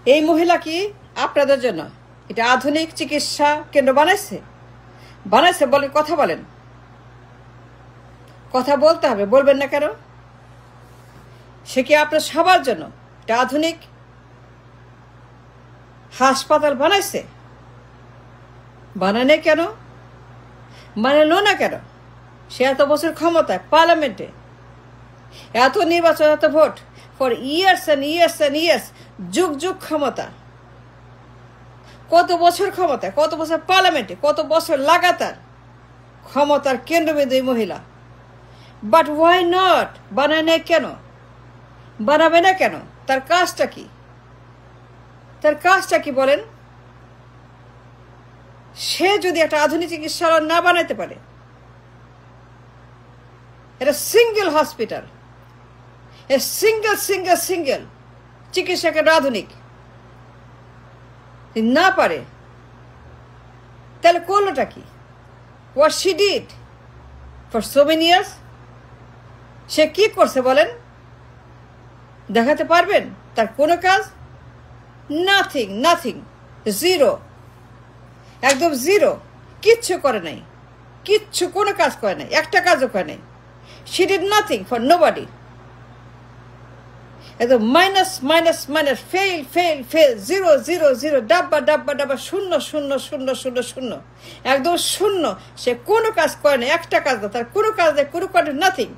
এই মহিলা কি আপনাদের জন্য এটা আধুনিক চিকিৎসা কেন্দ্র বানাইছে? বলেন, কথা বলেন, কথা বলতে হবে, বলবেন না কেন? সে কি আপনার সবার জন্য এটা আধুনিক হাসপাতাল বানাইছে? বানানে কেন? বানালো না কেন? সে এত বছর ক্ষমতায়, পার্লামেন্টে, এত নির্বাচন, এত vote, for years and years and years, যুগ যুগ ক্ষমতা, কত বছর ক্ষমতায়, কত বছর পার্লামেন্টে, কত বছর লাগাতার ক্ষমতার কেন্দ্রবিন্দু এই মহিলা। But why not? বানায় নেই কেন? বানাবে না কেন? তার কাজটা কি? তার কাজটা কি বলেন? সে যদি একটা আধুনিক চিকিৎসালয় না বানাইতে পারে, এটা সিঙ্গেল হসপিটাল, সিঙ্গেল চিকিৎসা কেন্দ্র আধুনিক না পারে, তাহলে করলোটা কি? What she did for so many years? সে কি করছে বলেন? দেখাতে পারবেন তার কোনো কাজ? নাথিং, জিরো, একদম জিরো, কিচ্ছু করে নাই, কিচ্ছু, কোনো কাজ করে নাই, একটা কাজও করে নাই। She did nothing for nobody. একদম মাইনাস, ফেল, জিরো, ডাব্বা, শূন্য, একদম শূন্য। সে কোনো কাজ করে না, একটা কাজ না, তার কোনো কাজ নেই, কোনো কাজ, নাথিং।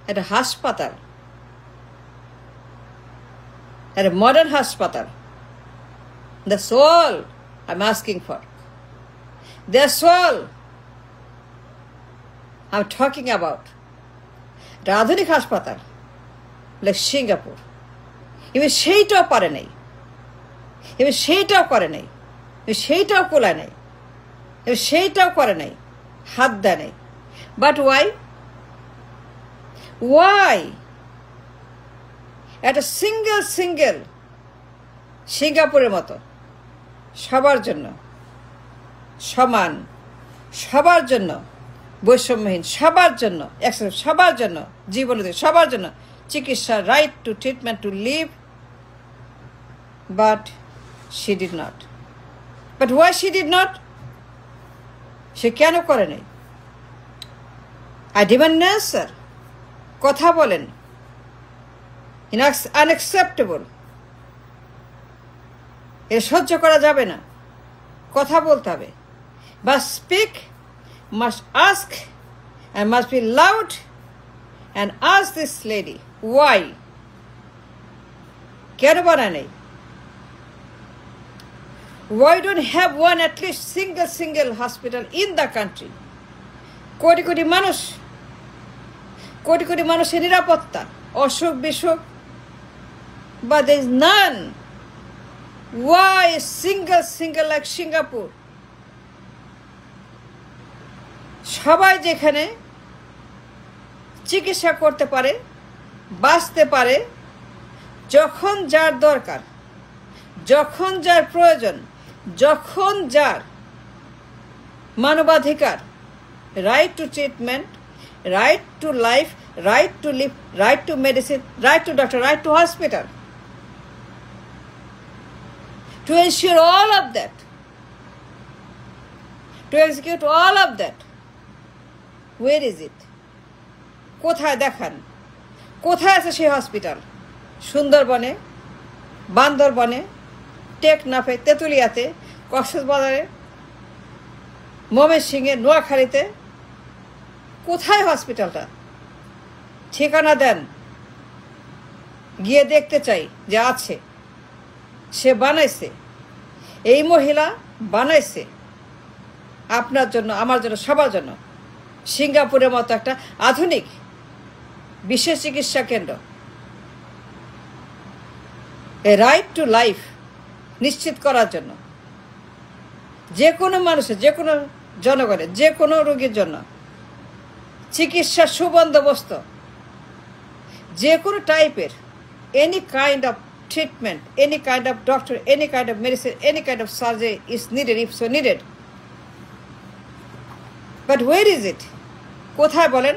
এটা হাসপাতাল, একটা মডার্ন হাসপাতাল। That's all I'm asking for. That's all I'm talking about. এটা আধুনিক হাসপাতাল, লাইক সিঙ্গাপুর। এবার সেইটাও পারে নাই, এবার সেইটাও করে নাই, সেইটাও কোলায় নাই, এবার সেইটাও করে নাই, হাত দেয় নাই। বাট ওয়াই একটা সিঙ্গেল সিঙ্গাপুরের মতো সবার জন্য সমান, সবার জন্য বৈষম্যহীন, সবার জন্য সবার জন্য জীবন, সবার জন্য চিকিৎসা, right to treatment, to live, but she did not. But why she did not? সে কেন করে নাই? I demand answer. কথা বলেন। আনএক্সেপ্টেবল, এ সহ্য করা যাবে না, কথা বলতে হবে। Must speak, must ask, and must be loud and ask this lady why, কেন বানায় নেই? Why don't have one at least single hospital in the country? Crore crore মানুষের নিরাপত্তা, অসুখ বিসুখ, but there is none. Why single like Singapore? সবাই যেখানে চিকিৎসা করতে পারে, বাঁচতে পারে, যখন যার দরকার, যখন যার প্রয়োজন, যখন যার মানবাধিকার, right to treatment, right to life, right to live, right to medicine, right to doctor, right to hospital, to ensure all of that, to execute all of that. Where is it? কোথায় দেখান? কোথায় আছে সেই hospital? সুন্দরবনে, বান্দরবনে, টেকনাফে, তেঁতুলিয়াতে, কক্সবাজারে, ময়মনসিংহে, নোয়াখালীতে? কোথায় হসপিটালটা? ঠিকানা দেন, গিয়ে দেখতে চাই যে আছে। সে বানাইছে, এই মহিলা বানাইছে আপনার জন্য, আমার জন্য, সবার জন্য সিঙ্গাপুরের মতো একটা আধুনিক বিশেষ চিকিৎসা কেন্দ্র। এ রাইট টু লাইফ নিশ্চিত করার জন্য, যে কোনো মানুষের, যে কোনো জনগণের, যে কোনো রোগীর জন্য চিকিৎসার সুবন্দোবস্ত, যে কোনো টাইপের, any kind of treatment, any kind of doctor, any kind of medicine, any kind of surgery is needed if so needed. But where is it? কোথায় বলেন?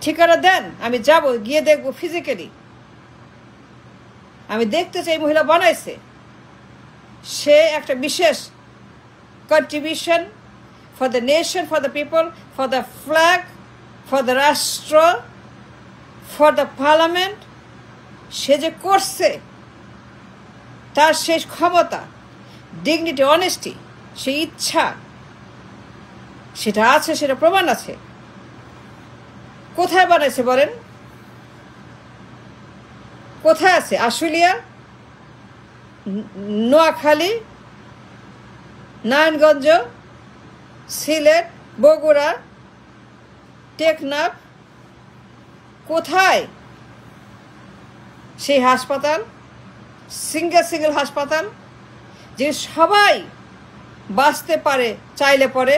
ঠিকানা দেন, আমি যাব, গিয়ে দেখবো ফিজিক্যালি। আমি দেখতে চাই মহিলা বানাইছে, সে একটা বিশেষ contribution for the nation, for the people, for the flag, for the রাষ্ট্র, ফর দ্য পার্লামেন্ট, সে যে করছে তার সেই ক্ষমতা, ডিগনিটি, অনেস্টি, সেই ইচ্ছা সেটা আছে, সেটা প্রমাণ আছে। কোথায় বানাইছে বলেন? কোথায় আছে? আশুলিয়া, নোয়াখালী, নারায়ণগঞ্জ, সিলেট, বগুড়া, টেকনাফ, কোথায় সেই হাসপাতাল, সিঙ্গেল হাসপাতাল, যে সবাই বাঁচতে পারে, চাইলে পরে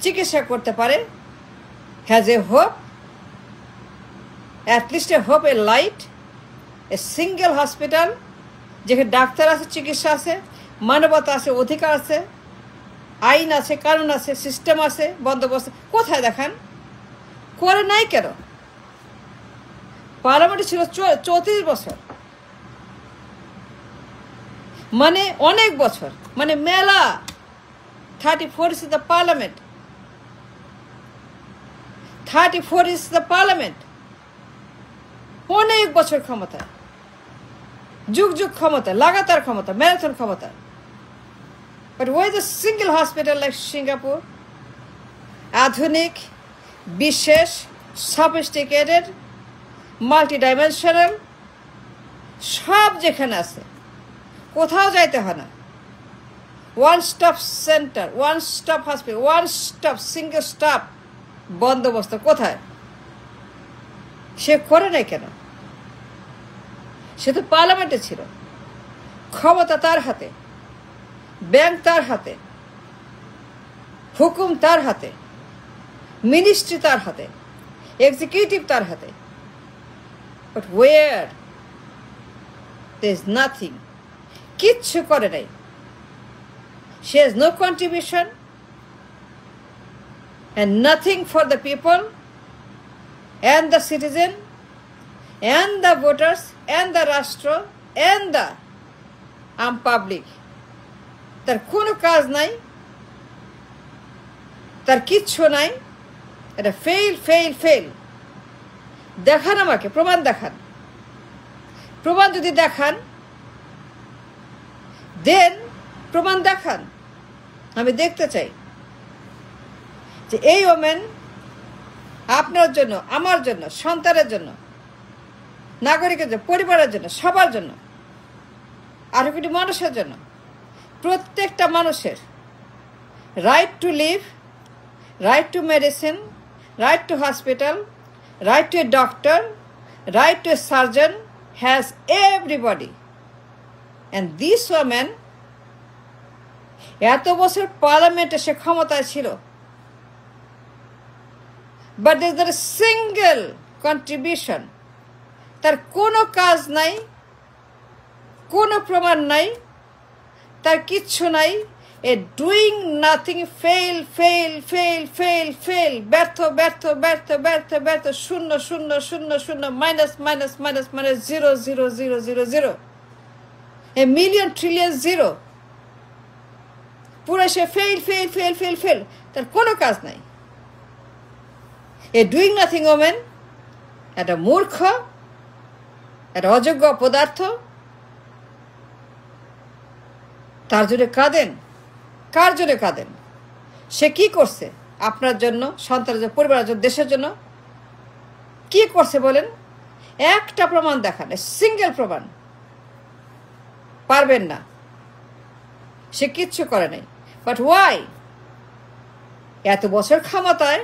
চিকিৎসা করতে পারে, has a hope, at least A hope, A light, a single hospital যেখানে ডাক্তার আছে, চিকিৎসা আছে, মানবতা আছে, অধিকার আছে, আইন আছে, কানুন আছে, সিস্টেম আছে, বন্দোবস্ত। কোথায় দেখান? করে নাই কেন? পার্লামেন্টে ছিল 34 বছর, মানে অনেক বছর, মানে মেলা। 34 is the parliament. 34 is the parliament. অনেক বছর ক্ষমতা, যুগ ক্ষমতা, লাগাতার ক্ষমতা, ম্যারাথন ক্ষমতা। But why the single hospital like Singapore? আধুনিক, বিশেষ, sophisticated, multidimensional, সব যেখানে আছে, কোথাও যাইতে হয় না। One stop centre, one stop hospital, one stop single stop বন্দোবস্ত কোথায়? সে করে নাই কেন? সে তো পার্লামেন্টে ছিল, ক্ষমতা তার হাতে, ব্যাংক তার হাতে, হুকুম তার হাতে, মিনিস্ট্রি তার হাতে, এক্সিকিউটিভ তার হাতে। But where there is nothing, কিচ্ছু করে নাই। She has no contribution and nothing for the people and the citizen and the voters and the রাষ্ট্র and the public. তার কোনো কাজ নাই, তার কিচ্ছু নাই। এটা ফেল। দেখান আমাকে, প্রমাণ দেখান। প্রমাণ যদি দেখান, দেন প্রমাণ দেখান, আমি দেখতে চাই যে এই ওমেন আপনার জন্য, আমার জন্য, সন্তানের জন্য, নাগরিকের জন্য, পরিবারের জন্য, সবার জন্য, আরো কোটি মানুষের জন্য, প্রত্যেকটা মানুষের right to live, right to medicine, right to hospital, right to a doctor, right to a surgeon has everybody. And this woman এত বছর পার্লামেন্টে সে ক্ষমতায় ছিল, but there is not a single contribution. তার কোনো কাজ নাই, কোনো প্রমাণ নাই, তার কিচ্ছু নাই। এ ডুইং নাথিং, ফেল, ব্যর্থ, শূন্য, minus, zero, a million trillion zero. পুরো সে ফেল, তার কোনো কাজ নাই। এ ডুইং নাথিং ওমেন একটা মূর্খ, একটা অযোগ্য পদার্থ। তার জন্য কাঁদেন? কার জন্য কাঁদেন? সে কি করছে আপনার জন্য, সন্তানের জন্য, পরিবারের জন্য, দেশের জন্য? কি করছে বলেন? একটা প্রমাণ দেখান, সিঙ্গেল প্রমাণ। পারবেন না, সে কিচ্ছু করে নাই। But why? এত বছর ক্ষমতায়,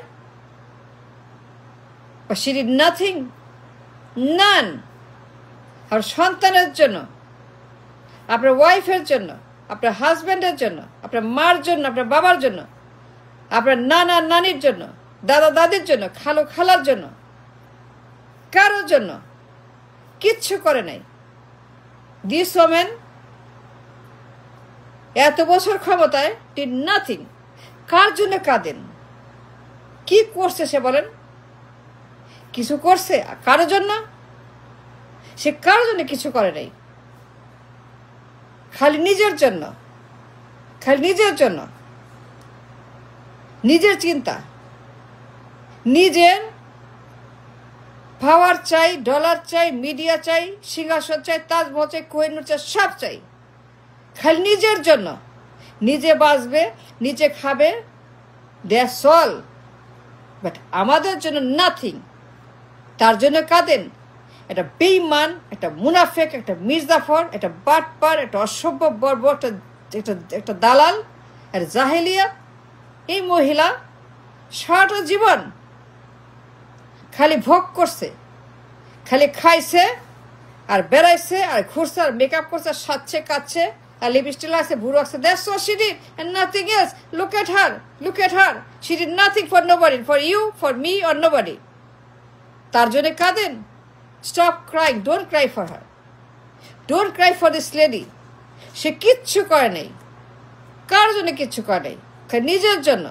she did nothing, none. আর সন্তানের জন্য, আপনার ওয়াইফের জন্য, আপনার হাজব্যান্ডের জন্য, আপনার মার জন্য, আপনার বাবার জন্য, আপনার নানা নানির জন্য, দাদা দাদির জন্য, খালু খালার জন্য, কারোর জন্য কিচ্ছু করে নাই। দিস ওমেন এত বছর ক্ষমতায় ডিড নাথিং। কার জন্য কাঁদেন? কি করছে সে বলেন? কিছু করছে কারোর জন্য? সে কারোর জন্য কিছু করে নাই। খালি নিজের জন্য, খালি নিজের জন্য, নিজের চিন্তা, নিজের পাওয়ার চাই, ডলার চাই, মিডিয়া চাই, সিংহাসন চাই, তাজমহল চাই, কোহিনূর চাই, সব চাই, খালি নিজের জন্য। নিজে বাঁচবে, নিজে খাবে, দ্যাটস অল। বাট আমাদের জন্য নাথিং। তার জন্য কাঁদেন একটা বেঈমান, একটা মুনাফেক, একটা মির্জাফর, একটা বাটপার, একটা অসভ্য বর্ব, একটা দালাল, একটা জাহেলিয়া। এই মহিলা সারাটা জীবন খালি ভোগ করছে, খালি খাইছে আর বেড়াইছে আর ঘুরছে আর মেকআপ করছে আর সাজছে কাচ্ছে আর লিপস্টিক লাগছে, ভুরু আছে। That's what she did and nothing else. Look at her, look at her. She did nothing for nobody, for you, for me or nobody. তার জন্য কাঁদেন। Stop crying, don't cry for her, don't cry for this lady. সে কিচ্ছু করে নাই, কার জন্য কিচ্ছু করে নাই, নিজের জন্য।